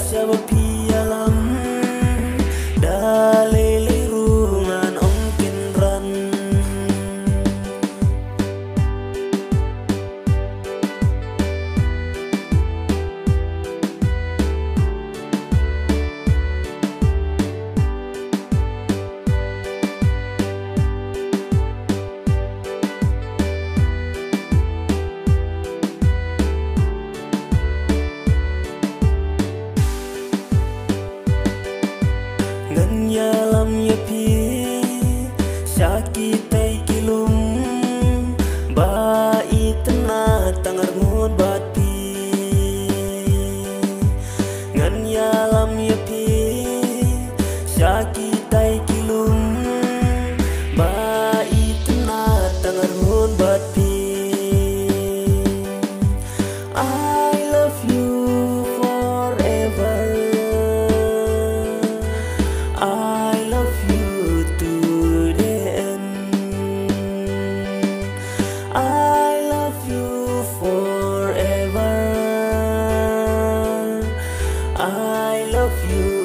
siapa pialam dalele rungan ongkin ran nyalam ya pi sakitai kilum ba itna tangar ngut bati ngan nyalam ya pi sakitai kilum ba itna tangar ngut bati I love you forever. I love you to the end. I love you forever. I love you.